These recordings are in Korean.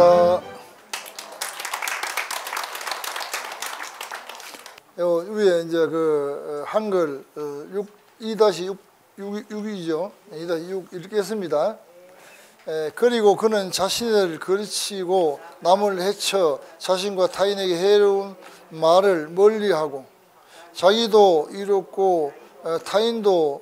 고맙습니다. 위에 이제 그 한글 2-6이죠. 2-6 읽겠습니다. 그리고 그는 자신을 거르치고 남을 해쳐 자신과 타인에게 해로운 말을 멀리하고 자기도 이롭고 타인도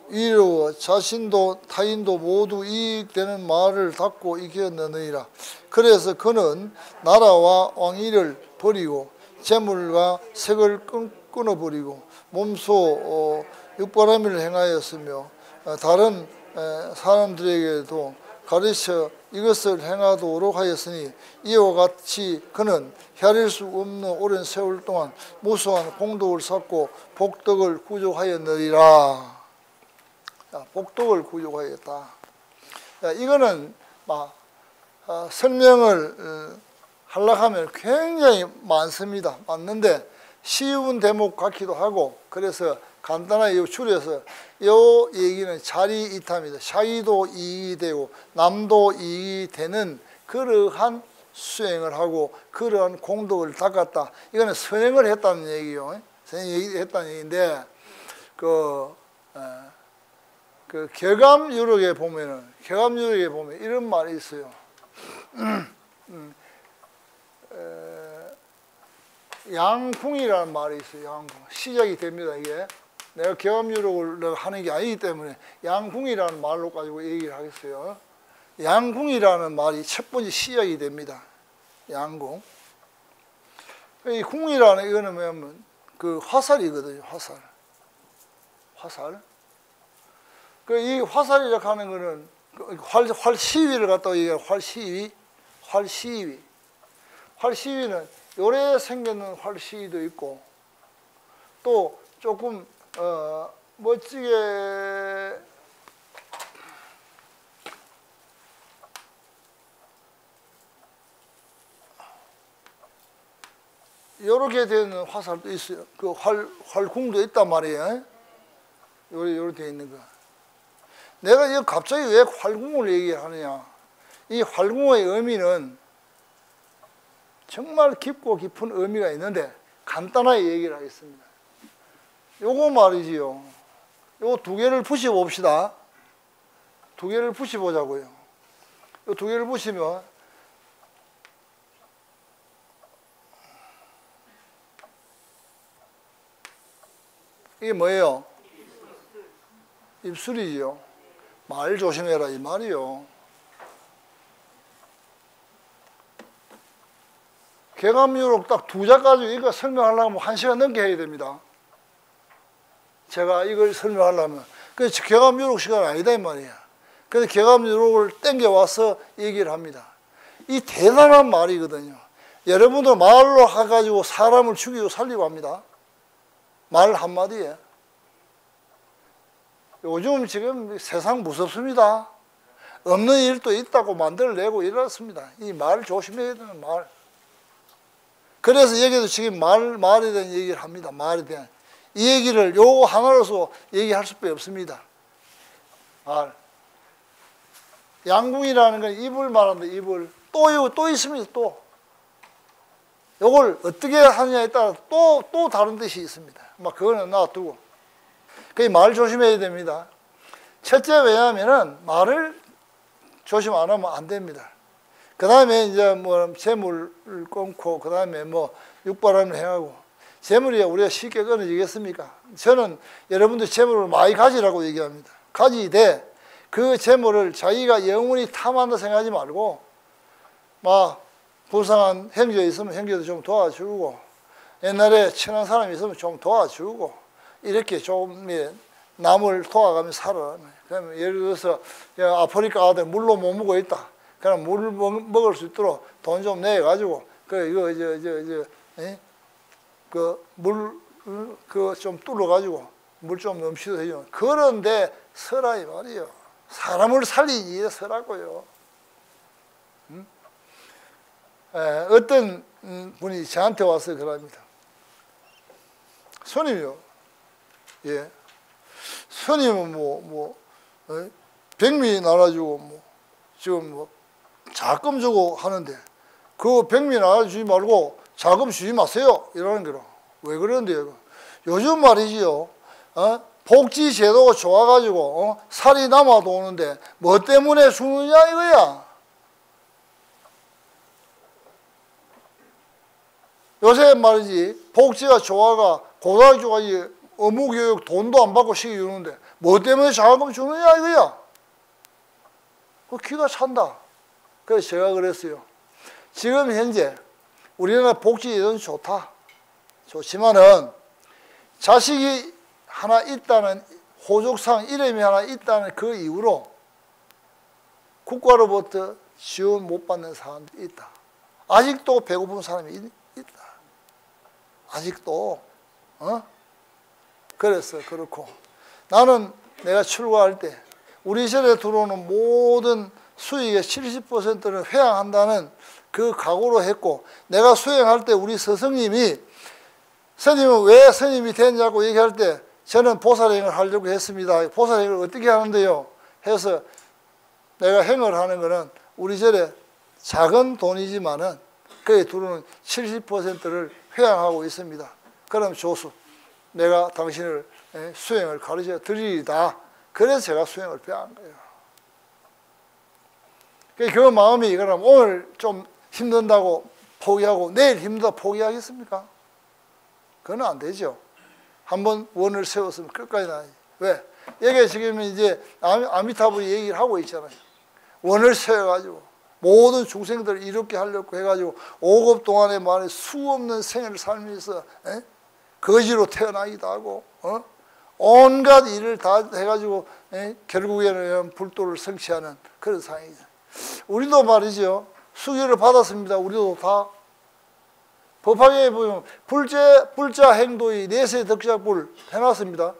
이로워 자신도 타인도 모두 이익되는 말을 닫고 이겨내느니라. 그래서 그는 나라와 왕위를 버리고 재물과 색을 끊어버리고 몸소 육바라밀을 행하였으며 다른 사람들에게도 가르쳐 이것을 행하도록 하였으니 이와 같이 그는 헤아릴 수 없는 오랜 세월 동안 무수한 공덕을 쌓고 복덕을 구족하였느니라. 복덕을 구족하였다. 이거는 설명을 하려고 하면 굉장히 많습니다. 맞는데 쉬운 대목 같기도 하고, 그래서 간단하게 줄여서 이 얘기는 자리이탐이다. 자기도 이익이 되고 남도 이익이 되는 그러한 수행을 하고 그러한 공덕을 닦았다. 이거는 선행을 했다는 얘기요. 선행을 했다는 얘기인데 그 개감유력에 보면 이런 말이 있어요. 양궁이라는 말이 있어요. 양궁. 시작이 됩니다. 이게 내가 개감유력을 하는 게 아니기 때문에 양궁이라는 말로 가지고 얘기를 하겠어요. 양궁이라는 말이 첫 번째 시작이 됩니다. 양궁. 이 궁이라는 이거는 뭐냐면 그 화살이거든요. 화살. 이 화살이라고 하는 거는 활시위를 갖다가 얘기해요. 활시위는 요래 생겼는 활시위도 있고 또 조금 멋지게 요렇게 되는 화살도 있어요. 그 활궁도 있단 말이에요. 요렇게 되어 있는 거. 내가 이거 갑자기 왜 활궁을 얘기하느냐. 이 활궁의 의미는 정말 깊고 깊은 의미가 있는데 간단하게 얘기를 하겠습니다. 요거 말이지요. 요거 두 개를 붙여봅시다. 두 개를 붙여보자고요. 요 두 개를 붙이면 이게 뭐예요? 입술이지요. 말 조심해라 이 말이요. 개감유력 딱 두 자 가지고 이거 설명하려면 1시간 넘게 해야 됩니다. 제가 이걸 설명하려면. 그래서 개감유력 시간 아니다 이 말이야. 그래서 개감유력을 땡겨와서 얘기를 합니다. 이 대단한 말이거든요. 여러분들 말로 해가지고 사람을 죽이고 살리고 합니다. 말 한마디에. 요즘 지금 세상 무섭습니다. 없는 일도 있다고 만들어내고 이렇습니다. 이 말 조심해야 되는 말. 그래서 여기도 지금 말에 대한 얘기를 합니다. 말에 대한. 이 얘기를 요거 하나로서 얘기할 수밖에 없습니다. 말. 양궁이라는 건 입을 말합니다. 입을. 또 있습니다. 또. 요걸 어떻게 하느냐에 따라 또 다른 뜻이 있습니다. 그거는 놔두고. 그 말 조심해야 됩니다. 첫째, 왜냐하면은 말을 조심 안 하면 안 됩니다. 그 다음에 이제 재물을 끊고, 그 다음에 육바람을 행하고. 재물이 우리가 쉽게 끊어지겠습니까? 저는 여러분들 재물을 많이 가지라고 얘기합니다. 가지되 그 재물을 자기가 영원히 탐한다 생각하지 말고, 불쌍한 형제 있으면 형제도 좀 도와주고, 옛날에 친한 사람이 있으면 좀 도와주고, 이렇게 좀 남을 도와가면서 살아라. 그러면 예를 들어서 아프리카 아들 물로 못 먹고 있다. 그럼 물 먹을 수 있도록 돈 좀 내가지고 물 좀 뚫어가지고 물 좀 넘치도록 해줘. 그런데 서라 이 말이에요. 사람을 살리기 위해 서라고요. 어떤 분이 저한테 와서 그럽니다. 스님이요. 예. 스님은 백미 나눠주고 지금 뭐 자금 주고 하는데 그 백미 나눠주지 말고 자금 주지 마세요. 이러는 거로. 왜 그러는데요? 요즘 말이지요. 복지 제도가 좋아가지고 살이 남아도 오는데 뭐 때문에 죽느냐 이거야. 요새 말이지 복지가 좋아가 고등학교까지 의무교육 돈도 안 받고 시기 주는데 뭐 때문에 자금 주느냐 이거야. 그 기가 찬다. 그래서 제가 그랬어요. 지금 현재 우리나라 복지 제도는 좋다. 좋지만은 자식이 하나 있다는 호족상 이름이 하나 있다는 그 이유로 국가로부터 지원 못 받는 사람들이 있다. 아직도 배고픈 사람이 있다. 아직도 그래서 그렇고 나는 내가 출가할 때 우리 절에 들어오는 모든 수익의 70%를 회항한다는 그 각오로 했고 내가 수행할 때 우리 스승님이 스님은 왜 스님이 됐냐고 얘기할 때 저는 보살행을 하려고 했습니다. 보살행을 어떻게 하는데요? 해서 내가 행을 하는 거는 우리 절에 작은 돈이지만은 그에 들어오는 70%를 회항하고 있습니다. 그럼 조수 내가 당신을 수행을 가르쳐 드리리다. 그래서 제가 수행을 배운 거예요. 그 마음이 그럼 오늘 좀 힘든다고 포기하고 내일 힘들다 포기하겠습니까? 그건 안 되죠. 한번 원을 세웠으면 끝까지 나야지. 왜? 여기 지금 이제 아미타불이 얘기를 하고 있잖아요. 원을 세워가지고 모든 중생들을 이롭게 하려고 해가지고 5급 동안에 말에 수 없는 생을 살면서 거지로 태어나기도 하고 온갖 일을 다 해가지고 결국에는 불도를 성취하는 그런 상황이죠. 우리도 말이죠. 수기를 받았습니다. 우리도 다 법화경에 보면 불자 행도의 내세 덕작불 해놨습니다.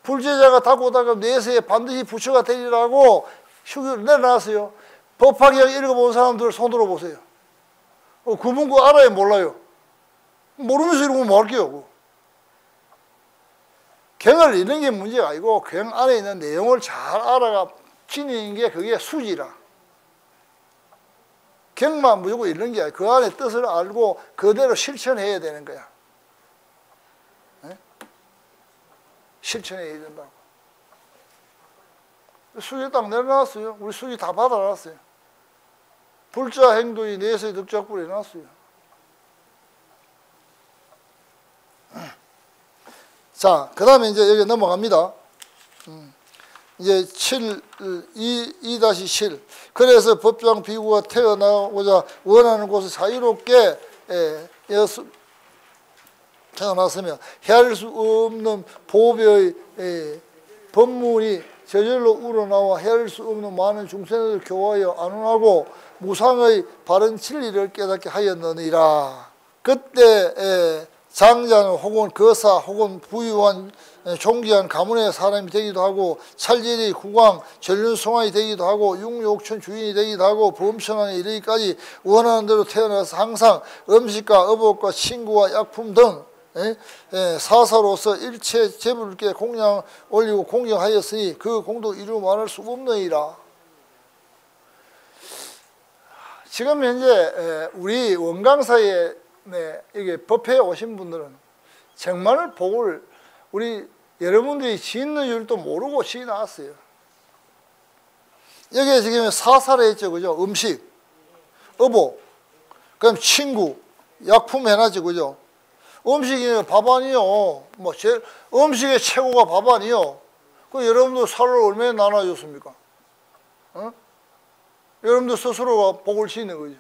불제자가 닦고다가 내세에 반드시 부처가 되리라고 수기를 내려놨어요. 법화경 읽어본 사람들 손들어 보세요. 그 문구 알아요? 몰라요? 모르면서 읽으면 뭐 할게요? 경을 읽는 게 문제가 아니고 경 안에 있는 내용을 잘 알아가 지니는 게 그게 수지라. 경만 무조건 읽는 게 아니고 그 안에 뜻을 알고 그대로 실천해야 되는 거야. 실천해야 된다고. 수지 딱 내려놨어요. 우리 수지 다 받아놨어요. 불자 행도의 내세 덕작불 해놨어요. 자, 그 다음에 이제 여기 넘어갑니다. 이제 2-7. 그래서 법장 비구가 태어나고자 원하는 곳을 자유롭게 태어났으며 헤아릴 수 없는 보배의 법문이 저절로 우러나와 헤아릴 수 없는 많은 중생을 교화하여 안온하고 무상의 바른 진리를 깨닫게 하였느니라. 그때 장자는 혹은 거사 혹은 부유한 존귀한 가문의 사람이 되기도 하고 찰진이 국왕 전륜송환이 되기도 하고 육육천 주인이 되기도 하고 범천왕에 이르기까지 원하는 대로 태어나서 항상 음식과 의복과 친구와 약품 등 사사로서 일체 재물께 공양 올리고 공경하였으니 그 공도 이루 말할 수 없느니라. 지금 현재 우리 원강사에 이게 법회에 오신 분들은 정말 복을 우리 여러분들이 짓는 줄도 모르고 지어 나왔어요. 여기에 지금 사사를 했죠, 그죠? 음식, 의복, 그럼 친구, 약품 해놨죠, 그죠? 음식이 밥 아니요. 음식의 최고가 밥 아니요. 그 여러분들 살을 얼마나 나눠줬습니까? 여러분들 스스로가 복을 짓는 거죠.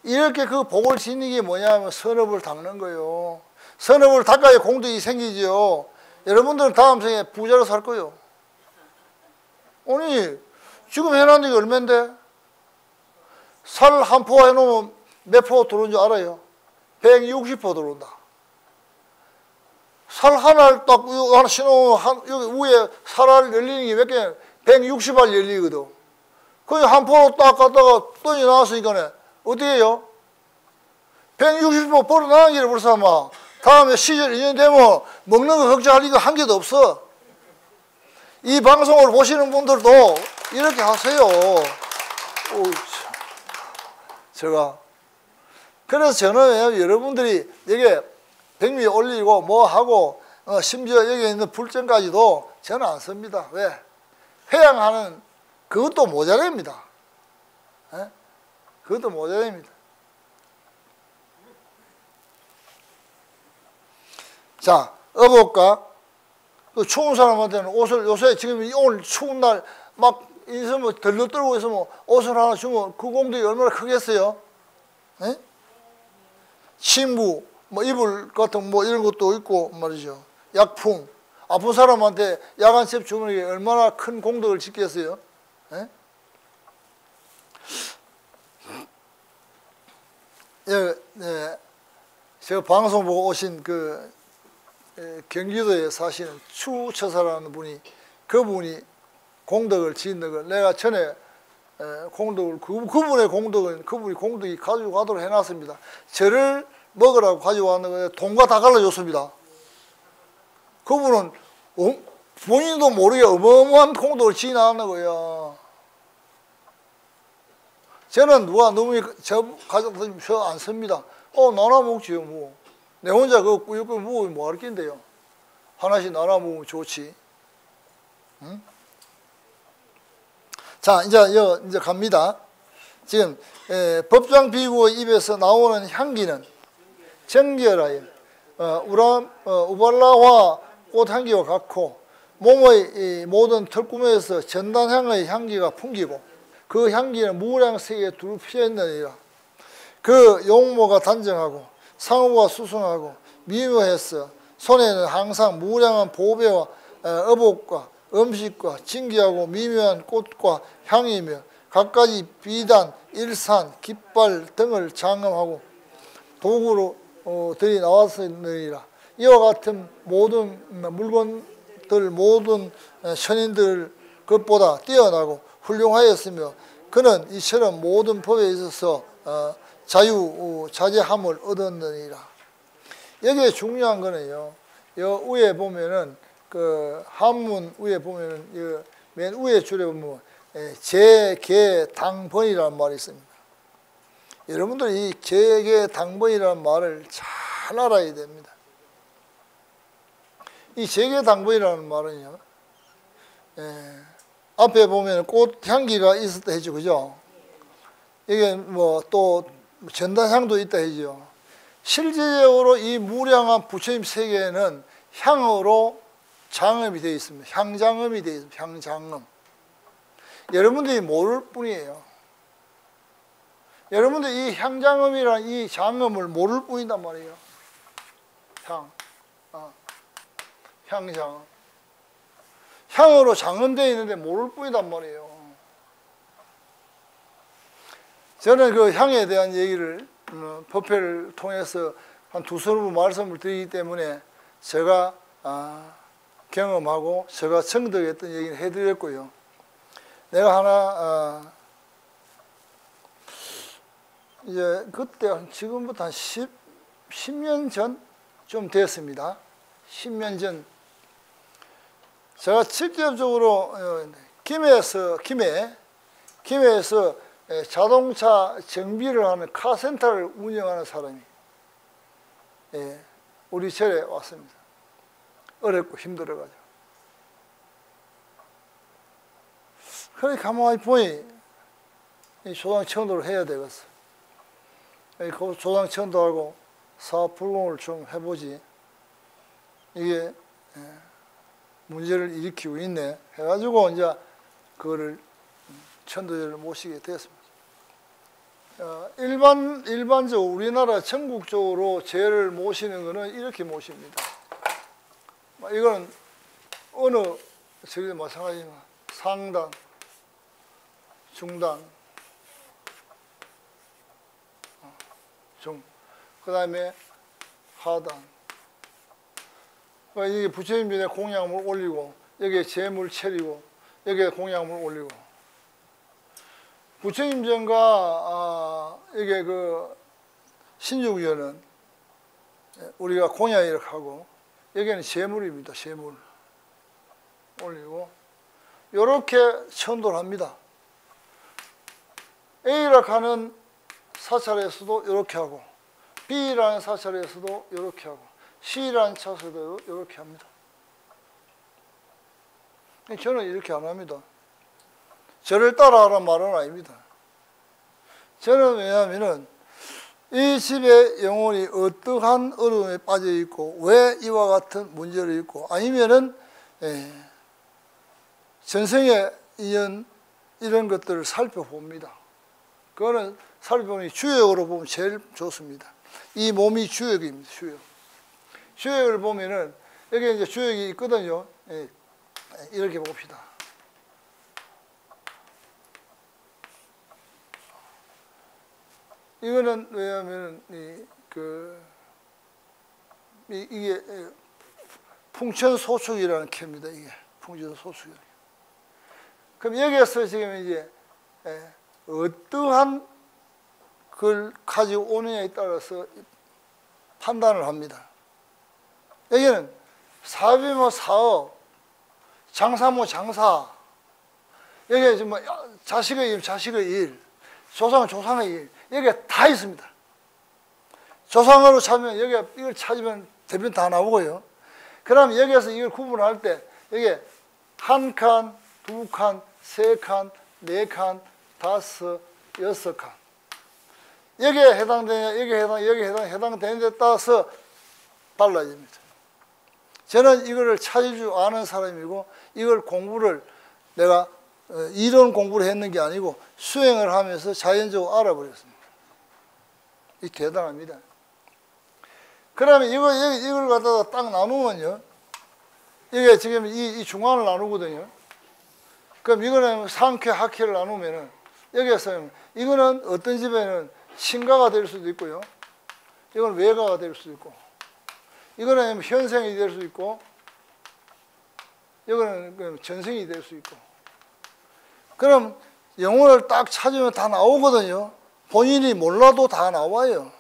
이렇게 그 복을 짓는 게 뭐냐면 선업을 닦는 거예요. 선업을 닦아야 공덕이 생기죠. 여러분들은 다음 생에 부자로 살 거예요. 아니, 지금 해놨는 게 얼마인데? 살 한 포 해놓으면 몇 포 들어온 줄 알아요? 160포 들어온다. 살 하나를 딱 하나 신으면 여기 위에 살알 열리는 게 몇 개? 160알 열리거든. 그 한 포로 딱 갖다가 던져 나왔으니까 어떻게 해요? 160포 벌어나는 게 벌써 아마 다음에 시절 2년 되면 먹는 거 걱정할 이거 한 개도 없어. 이 방송을 보시는 분들도 이렇게 하세요. 제가 그래서 저는 여러분들이 여기 백미 올리고 뭐 하고 심지어 여기 있는 불전까지도 저는 안 씁니다. 왜? 회양하는 그것도 모자랍니다. 예? 그것도 모자랍니다. 자, 어복과 그 추운 사람한테는 옷을 요새 지금 오늘 추운 날 막 있으면 덜덜 떨고 있으면 옷을 하나 주면 그 공덕이 얼마나 크겠어요? 예? 침구, 뭐 이불 같은 뭐 이런 것도 있고 말이죠. 약품, 아픈 사람한테 약 한 셉 주는 게 얼마나 큰 공덕을 짓겠어요? 예? 예, 제가 방송 보고 오신 그 경기도에 사시는 추처사라는 분이 그분이 공덕을 짓는 걸 내가 전에 공덕을 그분의 공덕은 그분이 공덕이 가지고 가도록 해놨습니다. 저를 먹으라고 가지고 왔는 거에 돈과 다 갈라줬습니다. 그분은 본인도 모르게 어마어마한 공덕을 지어놨는 거야. 저는 누가 너무 저 가족들 안 씁니다. 나눠 먹지요 뭐. 내 혼자 그거 꾸역꾸역 먹으면 뭐 할 낀데요. 하나씩 나눠 먹으면 좋지. 응? 자, 이제 갑니다. 지금 법장 비구의 입에서 나오는 향기는 정결하여 우발라와 꽃향기와 같고 몸의 모든 털구멍에서 전단향의 향기가 풍기고 그 향기는 무량세계에 두루 피어있느니라. 그 용모가 단정하고 상호가 수승하고 미묘해서 손에는 항상 무량한 보배와 어복과 음식과 진귀하고 미묘한 꽃과 향이며 갖가지 비단, 일산, 깃발 등을 장엄하고 도구로 들이 나왔으니라. 이와 같은 모든 물건들 모든 선인들 것보다 뛰어나고 훌륭하였으며 그는 이처럼 모든 법에 있어서 자유자재함을 얻었느니라. 여기에 중요한 거는요. 여 위에 보면은 그 한문 위에 보면은 맨 위에 줄에 보면 재계당번이라는 말이 있습니다. 여러분들이 이 재계당번이라는 말을 잘 알아야 됩니다. 이 재계당번이라는 말은요. 앞에 보면 꽃향기가 있었다 했죠, 그죠? 이게 뭐 또 전단향도 있다 했죠. 실질적으로 이 무량한 부처님 세계에는 향으로 장엄이 되어 있습니다. 향장엄이 되어 있습니다. 향장엄. 여러분들이 모를 뿐이에요. 여러분들이 이 향장엄이라는 이 장엄을 모를 뿐이단 말이에요. 향장엄. 향으로 장엄되어 있는데 모를 뿐이단 말이에요. 저는 그 향에 대한 얘기를 법회를 통해서 한 두서너 번 말씀을 드리기 때문에 제가 경험하고 제가 청득했던 얘기를 해드렸고요. 내가 하나 이제 그때 지금부터 한 10년 전쯤 됐습니다. 10년 전 제가 직접적으로 김해에서 자동차 정비를 하는 카센터를 운영하는 사람이 우리 절에 왔습니다. 어렵고 힘들어가지고. 그렇게 가만히 보니 조당천도를 해야 되겠어. 그 조당천도하고 사업 불공을 좀 해보지. 이게 문제를 일으키고 있네. 해가지고 이제 그거를 천도제를 모시게 되었습니다. 일반적으로 우리나라 전국적으로 제를 모시는 것은 이렇게 모십니다. 이거는 어느 저기도 마찬가지지만 상단, 중단, 그 다음에 하단. 이게 부처님 전에 공양물 올리고 여기에 제물 차리고 여기에 공양물 올리고 부처님 전과 이게 그 신주구전은 우리가 공양 이렇게 하고 여기는 제물입니다. 제물 올리고 이렇게 천도를 합니다. A라 하는 사찰에서도 이렇게 하고 B라는 사찰에서도 이렇게 하고 C라는 차선에도 이렇게 합니다. 저는 이렇게 안 합니다. 저를 따라하라는 말은 아닙니다. 저는 왜냐하면 이 집의 영혼이 어떠한 어려움에 빠져 있고 왜 이와 같은 문제를 있고 아니면은 전생에 이런 것들을 살펴봅니다. 그거는 살펴보니 주역으로 보면 제일 좋습니다. 이 몸이 주역입니다. 주역. 주역을 보면은 여기 이제 주역이 있거든요. 이렇게 봅시다. 이거는 왜냐하면 이게 풍천소축이라는 켜입니다. 이게 풍천소축. 그럼 여기에서 지금 이제 어떠한 걸 가지고 오느냐에 따라서 판단을 합니다. 여기는 사업이면 사업, 장사면 장사, 여기 뭐 자식의 일, 자식의 일, 조상은 조상의 일, 여기에 다 있습니다. 조상으로 찾으면 여기 이걸 찾으면 대변 다 나오고요. 그럼 여기에서 이걸 구분할 때 여기 한 칸, 두 칸, 세 칸, 네 칸, 다섯, 여섯 칸. 여기에 해당되냐, 여기에 해당되는 데 따라서 달라집니다. 저는 이거를 찾을 줄 아는 사람이고 이걸 공부를 내가 이론 공부를 했는 게 아니고 수행을 하면서 자연적으로 알아버렸습니다. 이 대단합니다. 그러면 이걸 갖다가 딱 나누면요. 이게 지금 이 중앙을 나누거든요. 그럼 이거는 상쾌, 하쾌를 나누면은 여기에서 이거는 어떤 집에는 친가가 될 수도 있고요. 이건 외가가 될 수도 있고. 이거는 현생이 될 수 있고. 이거는 전생이 될 수 있고. 그럼 영혼을 딱 찾으면 다 나오거든요. 본인이 몰라도 다 나와요.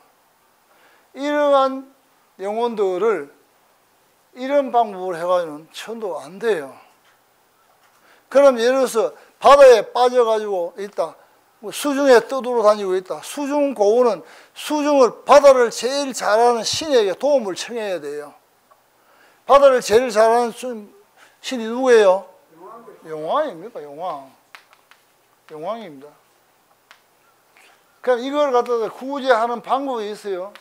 이러한 영혼들을 이런 방법을 해가지고는 천도 안 돼요. 그럼 예를 들어서 바다에 빠져가지고 있다. 수중에 떠돌아 다니고 있다. 수중 고우는 수중을 바다를 제일 잘하는 신에게 도움을 청해야 돼요. 바다를 제일 잘하는 신이 누구예요? 용왕입니까? 용왕입니다. 그럼 이걸 갖다가 구제하는 방법이 있어요.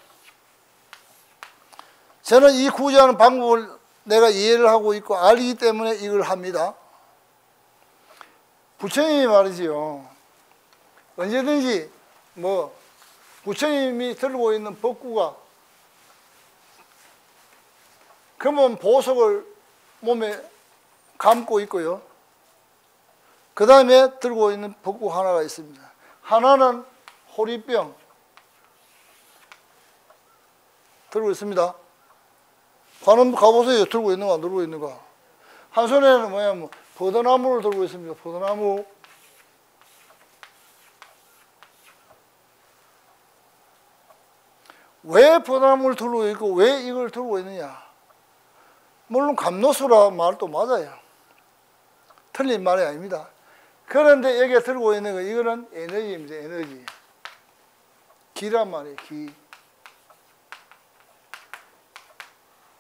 저는 이 구제하는 방법을 내가 이해를 하고 있고 알기 때문에 이걸 합니다. 부처님이 말이지요. 언제든지 부처님이 들고 있는 법구가 금은 보석을 몸에 감고 있고요. 그 다음에 들고 있는 법구 하나가 있습니다. 하나는 호리병 들고 있습니다. 관음 가보세요. 들고 있는가 안 들고 있는가. 한 손에는 뭐냐면 버드나무를 들고 있습니다. 버드나무. 왜 버드나무를 들고 있고 왜 이걸 들고 있느냐. 물론 감노수라 말도 맞아요. 틀린 말이 아닙니다. 그런데 여기에 들고 있는 거 이거는 에너지입니다. 에너지. 기란 말이에요. 기.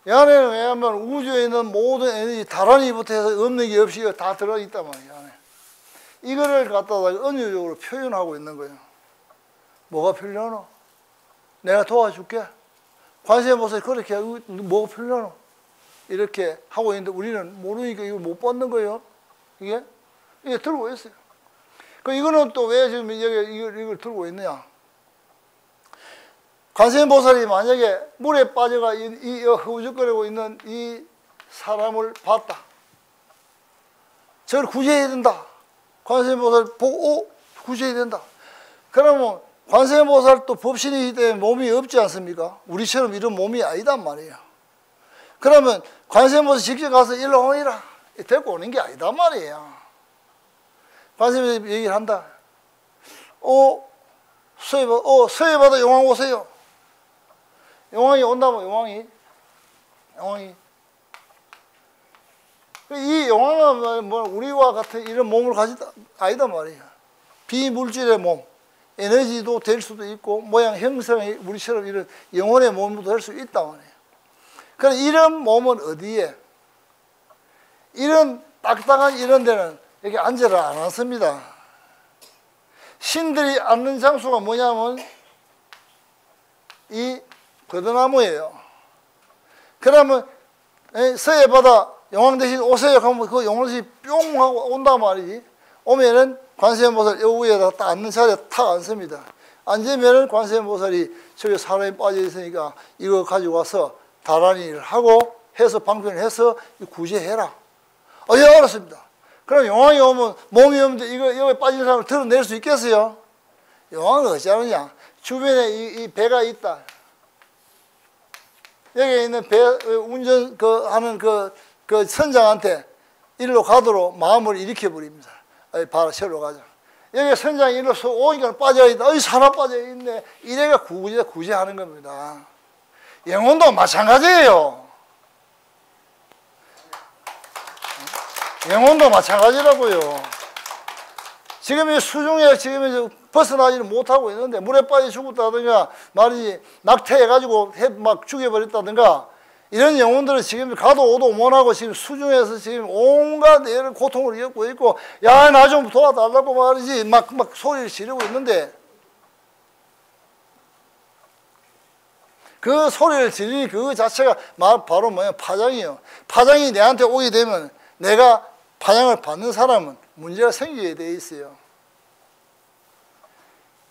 이 안에는 왜냐하면 우주에 있는 모든 에너지 다란이부터 해서 없는 게 없이 다 들어있단 말이에요. 안에. 이거를 갖다가 은유적으로 표현하고 있는 거예요. 뭐가 필요하노? 내가 도와줄게. 관세음보살이 그렇게 뭐가 필요하노? 이렇게 하고 있는데 우리는 모르니까 이걸 못 받는 거예요. 이게 들고 있어요. 그 이거는 또 왜 지금 이걸 들고 있느냐? 관세음보살이 만약에 물에 빠져가 허우적거리고 있는 이 사람을 봤다. 저를 구제해야 된다. 관세음보살 보고 구제해야 된다. 그러면 관세음보살도 법신이기 때문에 몸이 없지 않습니까? 우리처럼 이런 몸이 아니단 말이에요. 그러면 관세음보살 직접 가서 일로 오니라 데리고 오는 게 아니단 말이에요. 관세음보살이 얘기를 한다. 서해바다 용왕 오세요. 용왕이 온다면 용왕이 이 용왕은 뭐 우리와 같은 이런 몸을 가지다 아니다 말이에요. 비물질의 몸, 에너지도 될 수도 있고 모양 형성이 우리처럼 이런 영혼의 몸도 될 수 있다 말이에요. 그럼 이런 몸은 어디에? 이런 딱딱한 이런 데는 여기 앉아라 안 앉습니다. 신들이 앉는 장소가 뭐냐면 이 버드나무예요. 그러면 서해 바다 용왕 대신 오세요 하면 그 용왕이 뿅 하고 온단 말이지. 오면은 관세음보살 요 위에다 딱 앉는 자리에 탁 앉습니다. 앉으면은 관세음보살이 저기 사람이 빠져 있으니까 이거 가지고 와서 다란이를 하고 해서 방편을 해서 구제해라. 예, 알았습니다. 그럼 용왕이 오면 몸이 없는데 이거 여기 빠진 사람을 드러낼 수 있겠어요? 용왕은 어찌하느냐? 주변에 이 배가 있다. 여기 있는 배 운전 하는 그 선장한테 일로 가도록 마음을 일으켜 버립니다. 바로 저로 가자. 여기 선장이 일로 오니까 빠져있다. 어이, 사람 빠져있네. 이래가 구제하는 겁니다. 영혼도 마찬가지예요. 영혼도 마찬가지라고요. 지금 이 수중에 지금 벗어나지를 못하고 있는데 물에 빠져 죽었다든가 말이지 낙태해가지고 막 죽여버렸다든가 이런 영혼들은 지금 가도 오도 못하고 지금 수중에서 지금 온갖 애를 고통을 겪고 있고 야, 나 좀 도와달라고 말이지 막 소리를 지르고 있는데 그 소리를 지르니 그 자체가 바로 뭐야? 파장이에요. 파장이 내한테 오게 되면 내가 파장을 받는 사람은 문제가 생기게 돼 있어요.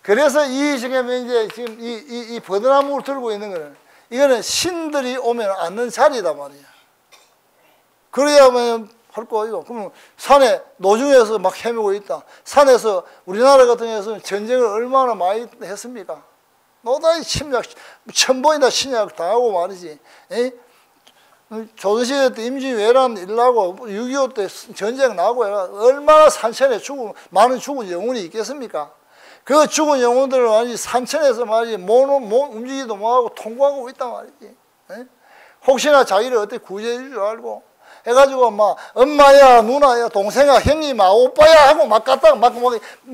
그래서 이 지금 이제 지금 이 버드나무를 들고 있는 거는 이거는 신들이 오면 앉는 자리다 말이야. 그래야만 할 거예요. 그러면 산에 노중에서 막 헤매고 있다. 산에서 우리나라 같은 경우에는 전쟁을 얼마나 많이 했습니까? 노다지 침략, 천번이나 침략 당하고 말이지. 조선시대 때 임진왜란 일나고 6.25 때 전쟁 나고 얼마나 산천에 많은 죽은 영혼이 있겠습니까? 그 죽은 영혼들을 말이지 산천에서 말이지 움직이지도 못하고 통과하고 있단 말이지. 혹시나 자기를 어떻게 구제해 줄 줄 알고 해가지고 막 엄마야 누나야 동생아 형님아 오빠야 하고 막 갖다가 막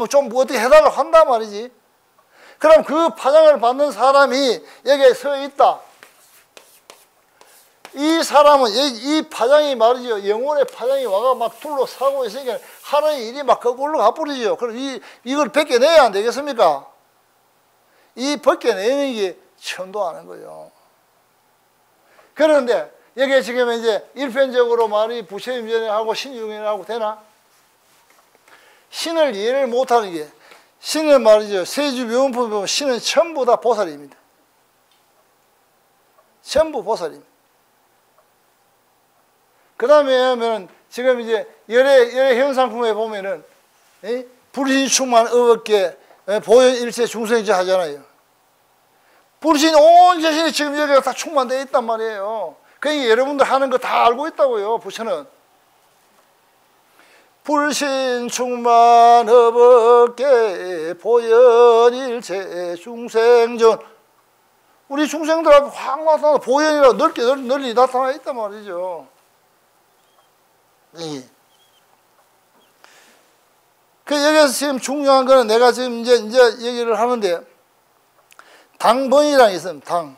좀 어떻게 해달라고 한단 말이지. 그럼 그 파장을 받는 사람이 여기에 서 있다. 이 사람은 이 파장이 말이죠. 영혼의 파장이 와가 막 둘러싸고 있으니까 하는 일이 막 거꾸로 가버리죠. 그럼 이걸 벗겨내야 안 되겠습니까? 이 벗겨내는 게 천도하는 거예요. 그런데 여기에 지금 이제 일편적으로 말이 부처임전하고 신중전하고 되나? 신을 이해를 못하는 게 신은 말이죠. 세주묘원품 보면 신은 전부 다 보살입니다. 전부 보살입니다. 그 다음에 하면 지금 이제 열의 현상품에 보면은 불신 충만 어깨 보현 일체 중생지 하잖아요. 불신 온 자신이 지금 여기가 다 충만되어 있단 말이에요. 그러니까 여러분들 하는 거 다 알고 있다고요. 부처는. 불신 충만 어깨 보현 일체 중생전. 우리 중생들한테 확 나타나 보현이라 널리 나타나 있단 말이죠. 그 여기서 지금 중요한 거는 내가 지금 이제 얘기를 하는데 당번이라는 게 있습니다. 당.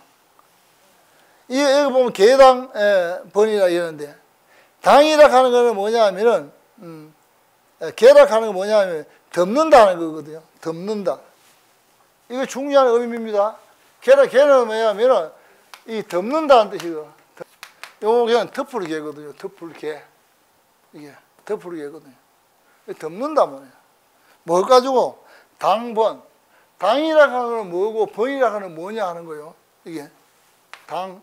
여기 보면 개당 번이라 이러는데 당이라 하는 거는 뭐냐 하면은 개라 하는 거 뭐냐 하면 덮는다는 거거든요. 덮는다. 이거 중요한 의미입니다. 개는 뭐냐 하면은 이 덮는다는 뜻이고 요거 그냥 덮을개거든요. 덮을개. 이게 덮을개거든요. 덮는다 말이에요. 뭐 가지고 당번. 당이라 하는 건 뭐고 번이라 하는 건 뭐냐 하는 거예요. 이게 당.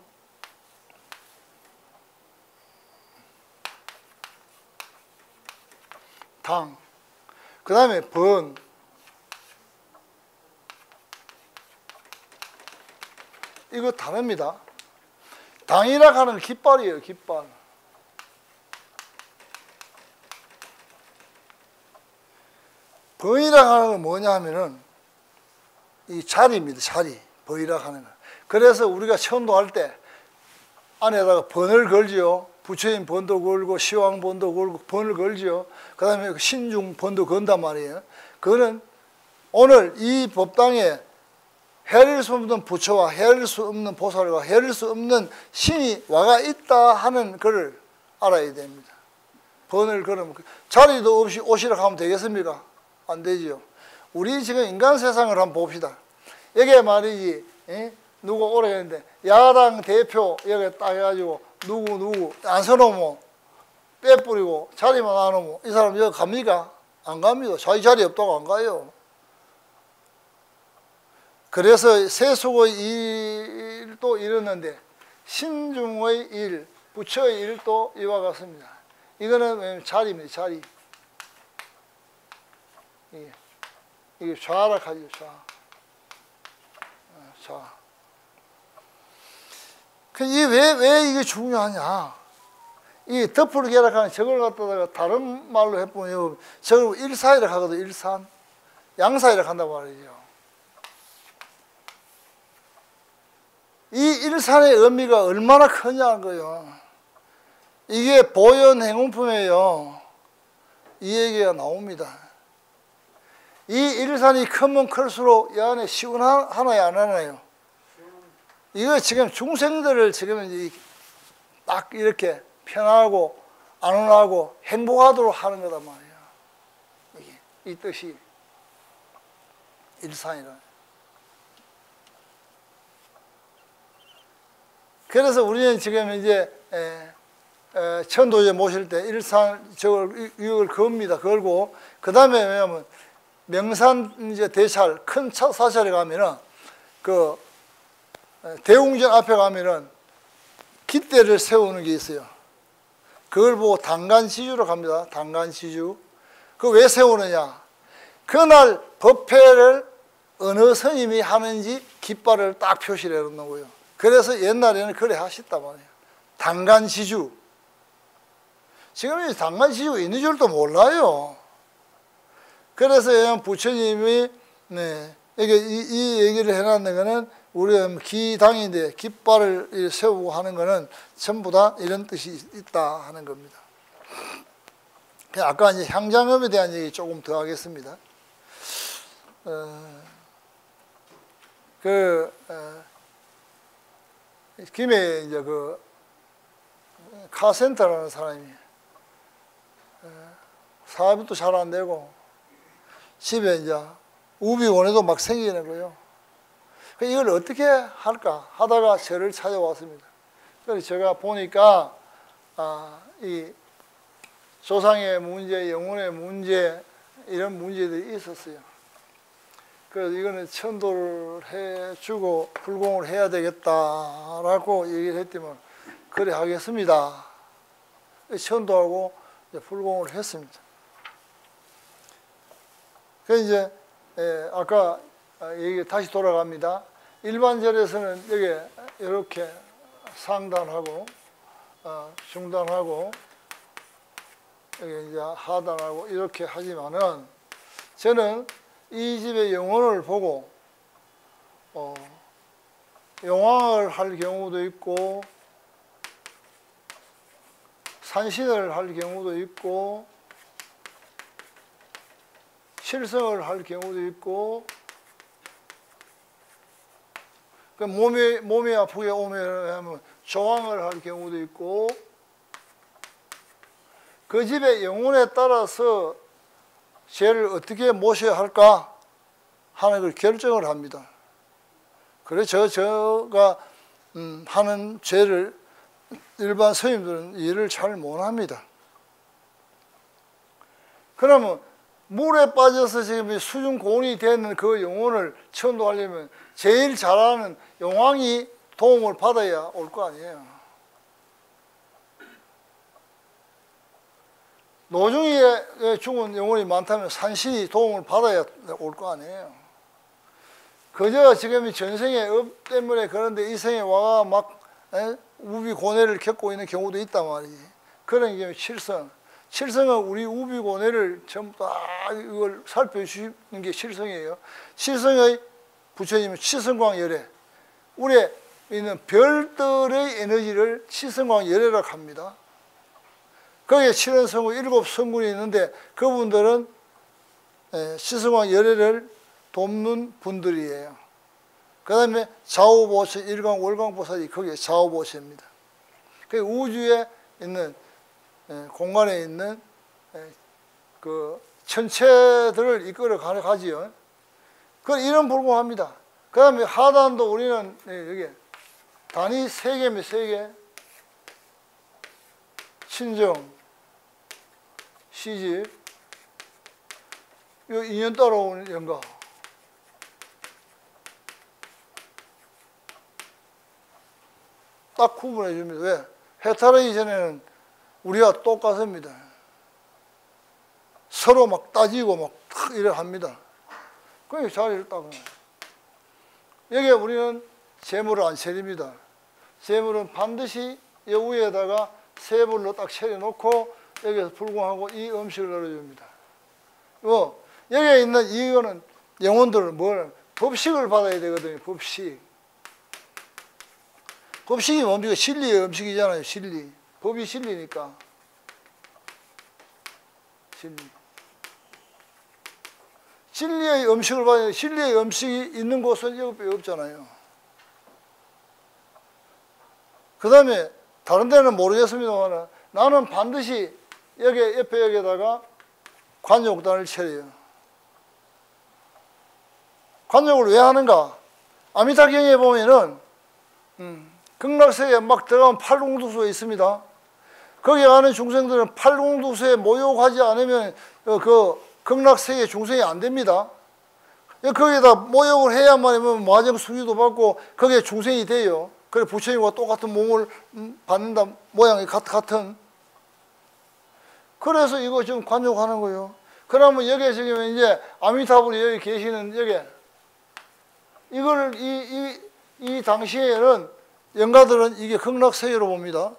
당. 그 다음에 번. 이거 다릅니다. 당이라 하는 건 깃발이에요. 깃발. 번이라 하는 건 뭐냐 하면은 이 자리입니다. 자리. 번이라 하는 건. 그래서 우리가 천도할 때 안에다가 번을 걸지요. 부처님 번도 걸고 시황 번도 걸고 번을 걸죠. 그 다음에 신중 번도 건단 말이에요. 그거는 오늘 이 법당에 헤아릴 수 없는 부처와 헤아릴 수 없는 보살과 헤아릴 수 없는 신이 와가 있다 하는 것을 알아야 됩니다. 번을 걸으면 자리도 없이 오시라 하면 되겠습니까? 안 되지요. 우리 지금 인간 세상을 한번 봅시다. 여기에 말이지, 누구 오래 했는데 야당 대표 여기 딱 해가지고 누구 안 서놓으면 빼뿌리고 자리만 안 오면 이 사람 여기 갑니까? 안 갑니다. 자기 자리 없다고 안 가요. 그래서 세속의 일도 이랬는데 신중의 일, 부처의 일도 이와 같습니다. 이거는 자리입니다. 자리. 이게 좌락하죠. 좌. 왜 이게 중요하냐? 이 덮을 계락하는 저걸 갖다가 다른 말로 해보면 저걸 일사이라 하거든. 일산. 양사이라 한다고 말이죠. 이 일산의 의미가 얼마나 크냐는 거예요. 이게 보현 행운품이에요. 이 얘기가 나옵니다. 이 일산이 크면 클수록 이 안에 시원하나요, 안 하나요? 이거 지금 중생들을 지금 딱 이렇게 편하고 안온하고 행복하도록 하는 거단 말이에요. 이게 이 뜻이 일산이라. 그래서 우리는 지금 이제 천도제 모실 때 일산 이걸 겁니다. 걸고 그 다음에 왜냐면 명산 이제 대찰 큰 사찰에 가면은 그 대웅전 앞에 가면은 깃대를 세우는 게 있어요. 그걸 보고 당간시주로 갑니다. 당간시주. 그 왜 세우느냐? 그날 법회를 어느 스님이 하는지 깃발을 딱 표시를 해놓는 거예요. 그래서 옛날에는 그래 하셨단 말이에요. 당간시주. 지금 이 당간시주가 있는 줄도 몰라요. 그래서 부처님이 이 얘기를 해놨는 거는 우리 기당인데 깃발을 세우고 하는 거는 전부 다 이런 뜻이 있다 하는 겁니다. 아까 이제 향장업에 대한 얘기 조금 더 하겠습니다. 김해 이제 그 카센터라는 사람이 사업이 또 잘 안 되고 집에 이제 우비원에도 막 생기는 거예요. 이걸 어떻게 할까 하다가 저를 찾아왔습니다. 그래서 제가 보니까 이 조상의 문제, 영혼의 문제 이런 문제들이 있었어요. 그래서 이거는 천도를 해주고 불공을 해야 되겠다라고 얘기를 했더니 그래 하겠습니다. 천도하고 불공을 했습니다. 그래서 이제 아까 얘기 다시 돌아갑니다. 일반 절에서는 여기 이렇게 상단하고 중단하고 여기 이제 하단하고 이렇게 하지만은 저는 이 집의 영혼을 보고 용왕을 할 경우도 있고 산신을 할 경우도 있고 칠성을 할 경우도 있고 몸이 아프게 오면 조항을 할 경우도 있고 그 집의 영혼에 따라서 죄를 어떻게 모셔야 할까 하는 걸 결정을 합니다. 그래서 제가 하는 죄를 일반 스님들은 이해를 잘 못합니다. 그러면 물에 빠져서 지금 수중고온이 되는 그 영혼을 천도하려면 제일 잘하는 용왕이 도움을 받아야 올 거 아니에요. 노중에 죽은 영혼이 많다면 산신이 도움을 받아야 올 거 아니에요. 그저 지금 전생의 업 때문에 그런데 이 생에 와가 막 우비고뇌를 겪고 있는 경우도 있단 말이지. 그런 게 칠성. 칠성은 우리 우비고뇌를 전부 다 이걸 살펴주시는 게 칠성이에요. 칠성의 부처님은 칠성광열애. 우리에 있는 별들의 에너지를 칠성광열애라고 합니다. 거기에 7연성군 7성군이 있는데 그분들은 시승왕 열애를 돕는 분들이에요. 그 다음에 좌우보시, 일광, 월광보살이 거기에 좌우보시입니다. 그 우주에 있는 공간에 있는 그 천체들을 이끌어 가지요. 그 이런 불공합니다. 그 다음에 하단도 우리는 여기 단위 3개입니다. 3개. 친정, 시집, 요 인연 따라오는 연가. 딱 구분해 줍니다. 왜? 해탈하기 전에는 우리가 똑같습니다. 서로 막 따지고 막 이래 합니다. 그러니까 자리를 딱. 여기에 우리는 재물을 안 차립니다. 재물은 반드시 여 위에다가 세 불로 딱 차려놓고 여기서 불공하고 이 음식을 넣어줍니다. 여기에 있는 이거는 영혼들은 뭘? 법식을 받아야 되거든요. 법식. 법식이 뭡니까? 진리의 음식이잖아요. 진리. 법이 진리니까. 진리. 진리의 음식을 받아야 진리의 음식이 있는 곳은 이것밖에 없잖아요. 그 다음에 다른 데는 모르겠습니다만 나는 반드시 여기 옆에 여기다가 관욕단을 차려요. 관욕을 왜 하는가? 아미타경에 보면은 극락세계에 막 들어가면 팔공두수에 있습니다. 거기 가는 중생들은 팔공두수에 모욕하지 않으면 그 극락세계 중생이 안 됩니다. 거기다 모욕을 해야만 마정 수유도 받고 거기에 중생이 돼요. 그래 부처님과 똑같은 몸을 받는다 모양이 같은. 그래서 이거 좀 관용하는 거예요. 그러면 여기에 지금 이제 아미타불이 여기 계시는 여기 이걸 이 당시에는 영가들은 이게 극락세계로 봅니다.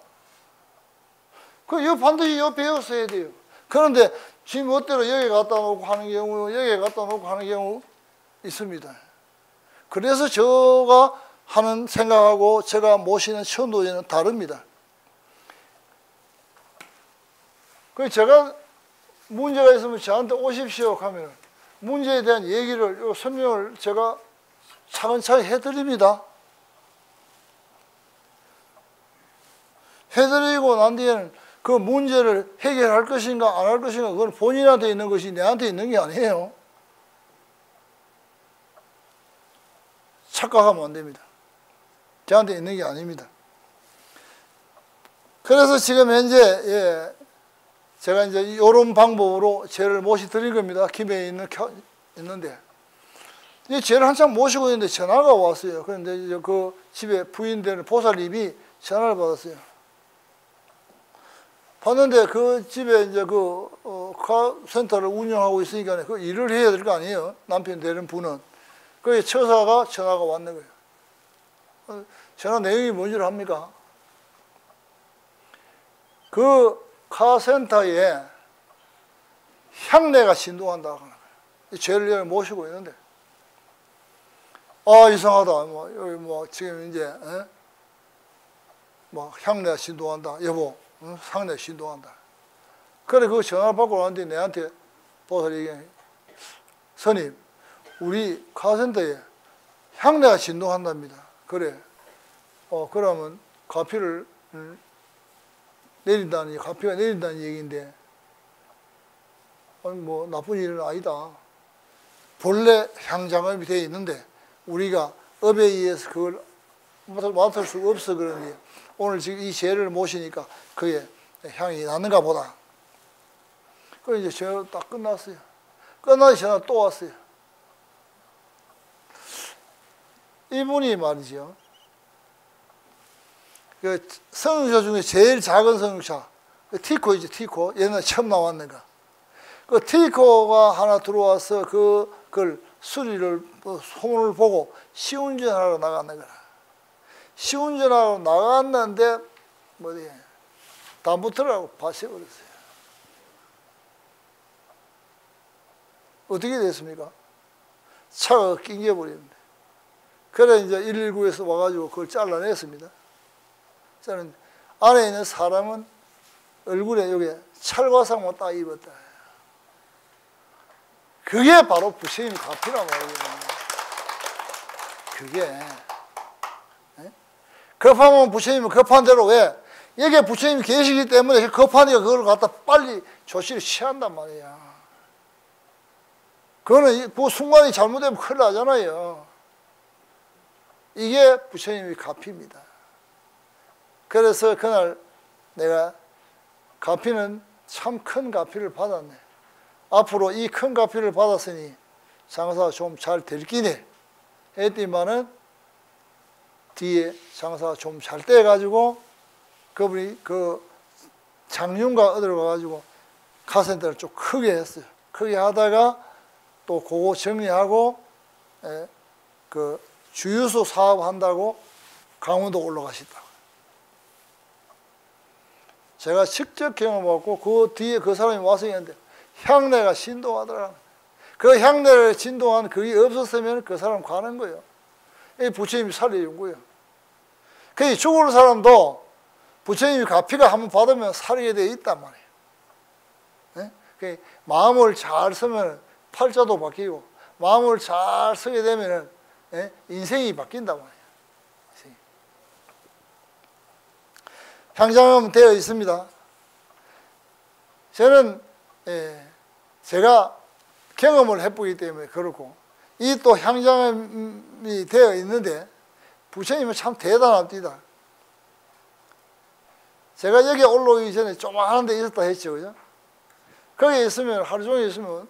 이거 반드시 이거 배웠어야 돼요. 그런데 지금 멋대로 여기 갖다 놓고 하는 경우, 여기 갖다 놓고 하는 경우 있습니다. 그래서 제가 하는 생각하고 제가 모시는 천도제는 다릅니다. 제가 문제가 있으면 저한테 오십시오 하면 문제에 대한 얘기를, 설명을 제가 차근차근 해드립니다. 해드리고 난 뒤에는 그 문제를 해결할 것인가 안 할 것인가 그건 본인한테 있는 것이 내한테 있는 게 아니에요. 착각하면 안 됩니다. 저한테 있는 게 아닙니다. 그래서 지금 현재 제가 이제 이런 방법으로 죄를 모시드린 겁니다. 김해에 있는데 이 죄를 한참 모시고 있는데 전화가 왔어요. 그런데 이제 그 집에 부인 되는 보살님이 전화를 받았어요. 봤는데 그 집에 이제 카센터를 운영하고 있으니까 그 일을 해야 될 거 아니에요. 남편 되는 분은. 거기 처사가 전화가 왔는 거예요. 전화 내용이 뭔지를 합니까? 그 카센터에 향내가 진동한다고 하는 거예요. 죄를 여기 모시고 있는데. 아, 이상하다. 여기 지금 이제, 향내가 진동한다. 여보, 향내가 진동한다. 그래, 그 전화를 받고 나왔는데 내한테 보살이 얘기해. 스님, 우리 카센터에 향내가 진동한답니다. 그래. 그러면 가피를 가피가 내린다는 얘기인데, 나쁜 일은 아니다. 본래 향장업이 되어 있는데, 우리가 업에 의해서 그걸 맡을 수가 없어 그러니, 오늘 지금 이 죄를 모시니까 그게 향이 나는가 보다. 그래서 이제 전화 딱 끝났어요. 끝나서 전화 또 왔어요. 이분이 말이죠. 그 성육사 중에 제일 작은 성육사, 티코이죠, 티코. 옛날에 처음 나왔는가. 그 티코가 하나 들어와서 그걸 수리를, 소문을 보고 시운전하러 나갔는 거라. 시운전하러 나갔는데, 다무트라고 파셔버렸어요. 어떻게 됐습니까? 차가 낑겨버리는데. 그래, 이제 119에서 와가지고 그걸 잘라냈습니다. 저는 안에 있는 사람은 얼굴에 여기 찰과상만 딱 입었다. 그게 바로 부처님 가피란 말이에요. 그게. 급하면 부처님은 급한 대로 왜? 여기에 부처님이 계시기 때문에 급하니까 그걸 갖다 빨리 조치를 취한단 말이야. 그거는 그 순간이 잘못되면 큰일 나잖아요. 이게 부처님의 가피입니다. 그래서 그날 내가 가피는 참 큰 가피를 받았네. 앞으로 이 큰 가피를 받았으니 장사가 좀 잘 될 끼네 했더니만은 뒤에 장사가 좀 잘 돼가지고 그분이 그 장윤가 어디로 가가지고 카센터를 좀 크게 했어요. 크게 하다가 또 그거 정리하고 그 주유소 사업 한다고 강원도 올라가시더라고요. 제가 직접 경험하고 그 뒤에 그 사람이 와서 있는데 향내가 진동하더라고요. 그 향내를 진동한 그게 없었으면 그 사람 가는 거예요. 이 부처님이 살려준 거예요. 그 죽을 사람도 부처님이 가피가 한번 받으면 살게 되어 있단 말이에요. 네? 그 마음을 잘 쓰면 팔자도 바뀌고 마음을 잘 쓰게 되면 인생이 바뀐단 말이에요. 향장은 되어 있습니다. 저는 제가 경험을 해보기 때문에 그렇고 이 또 향장이 되어 있는데 부처님은 참 대단합니다. 제가 여기 올라오기 전에 조그마한 데 있었다 했죠. 그죠? 거기 있으면 하루 종일 있으면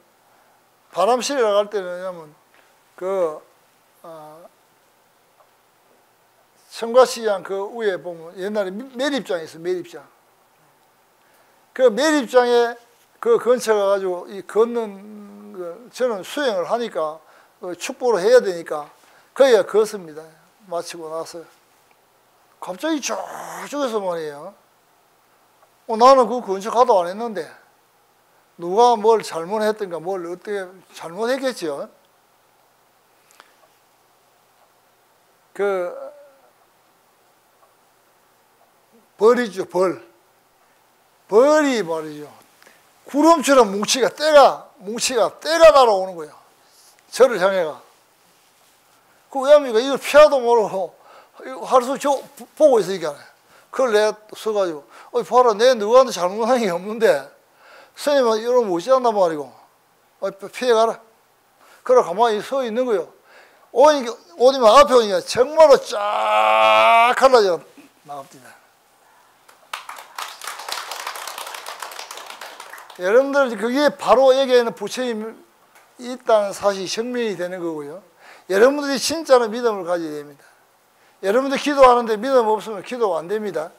바람 실으러 갈 때는 왜냐면 청과시장 그 위에 보면 옛날에 매립장이 있어요. 매립장. 그 매립장에 그 근처 가가지고 이 걷는 거 저는 수행을 하니까 축보를 해야 되니까 거기가 걷습니다. 마치고 나서 갑자기 저쪽에서 말이에요. 나는 그 근처 가도 안 했는데 누가 뭘 잘못했던가 뭘 어떻게 잘못했겠죠. 그 벌이죠, 벌. 벌이 말이죠. 구름처럼 뭉치가 때가 날아오는 거예요. 저를 향해가. 그 왜합니까? 이걸 피하도 모르고 하루 종일 보고 있으니까. 그걸 내가 써가지고, 봐라, 내 누구한테 잘못한 게 없는데, 스님은 이러면 못지않단 말이고, 피해가라. 그래, 가만히 서 있는 거예요. 오니면 앞에 오니까 정말로 쫙 갈라져 나갑니다. 여러분들, 그게 바로 여기에는 부처님이 있다는 사실이 증명이 되는 거고요. 여러분들이 진짜로 믿음을 가져야 됩니다. 여러분들 기도하는데 믿음 없으면 기도가 안 됩니다.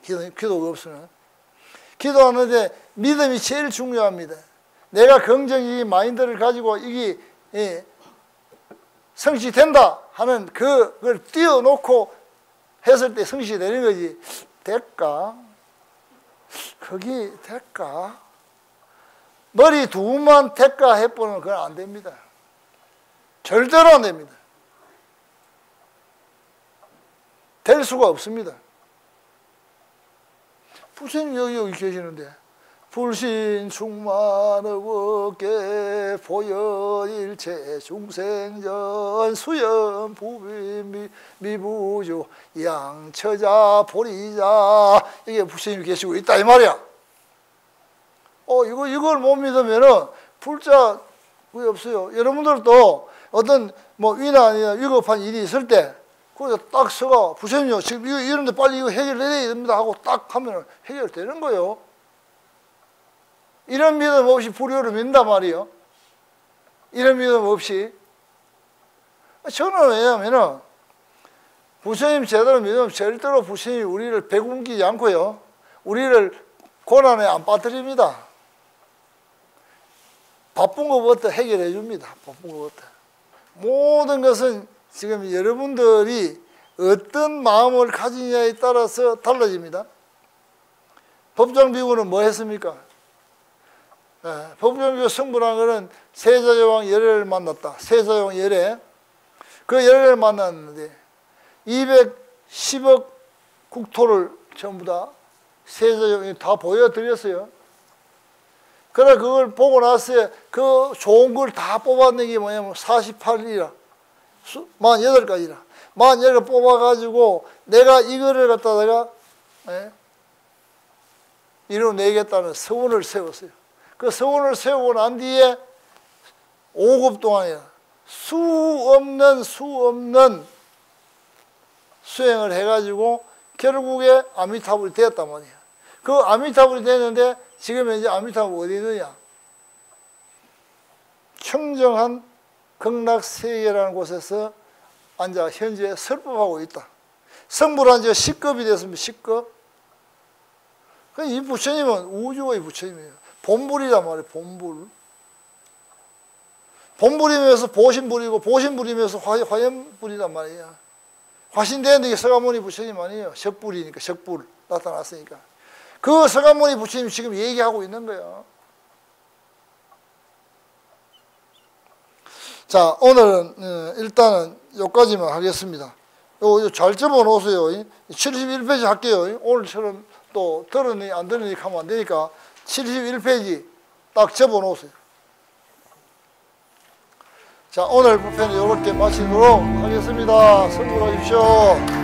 기도가 없으면. 기도하는데 믿음이 제일 중요합니다. 내가 긍정적인 마인드를 가지고 이게 성취된다 하는 그걸 띄워놓고 했을 때 성취되는 거지. 될까? 그게 될까? 머리 두만 될까 해보면 그건 안 됩니다. 절대로 안 됩니다. 될 수가 없습니다. 부처님 여기 계시는데 불신 충만하게 보여 일체 중생전 수연 부비 미부주 양처자 보리자 이게 부처님이 계시고 있다 이 말이야. 이걸 못 믿으면은 불자 그게 없어요. 여러분들도 어떤 뭐 위난이나 위급한 일이 있을 때 거기서 딱 서가 부처님요 지금 이런데 빨리 이거 해결해야 됩니다 하고 딱 하면 해결되는 거예요. 이런 믿음 없이 불효를 믿는단 말이에요. 이런 믿음 없이. 저는 왜냐면은 부처님 제대로 믿으면 절대로 부처님이 우리를 배굶기지 않고요. 우리를 고난에 안 빠뜨립니다. 바쁜 것부터 해결해 줍니다. 바쁜 것부터. 모든 것은 지금 여러분들이 어떤 마음을 가지냐에 따라서 달라집니다. 법정비구는 뭐 했습니까? 법정비구 성불한 것은 세자여왕 열애를 만났다. 세자여왕 열애. 그 열애를 만났는데 210억 국토를 전부 다 세자 다 보여드렸어요. 그래 그걸 보고 나서 그 좋은 걸 다 뽑아낸 게 뭐냐면 48이라 48가지라 48개 뽑아가지고 내가 이거를 갖다가 이뤄내겠다는 서원을 세웠어요. 그 서원을 세우고 난 뒤에 5급 동안이야 수 없는 수행을 해가지고 결국에 아미타불이 되었단 말이야. 그 아미타불이 됐는데 지금 이제 아미타불 어디 있느냐? 청정한 극락세계라는 곳에서 앉아 현재 설법하고 있다. 성불한 지가 10급이 됐습니다. 10급. 이 부처님은 우주의 부처님이에요. 본불이란 말이에요. 본불. 본불이면서 보신불이고 보신불이면서 화염불이란 말이에요. 화신되는데 이게 서가모니 부처님 아니에요. 석불이니까 석불 나타났으니까. 그 서가모니 부처님 지금 얘기하고 있는 거예요. 자, 오늘은 일단은 여기까지만 하겠습니다. 요거 잘 접어 놓으세요. 71페이지 할게요. 오늘처럼 또 들으니 안 들으니 하면 안 되니까 71페이지 딱 접어 놓으세요. 자, 오늘 부패는 이렇게 마치도록 하겠습니다. 성불하십시오.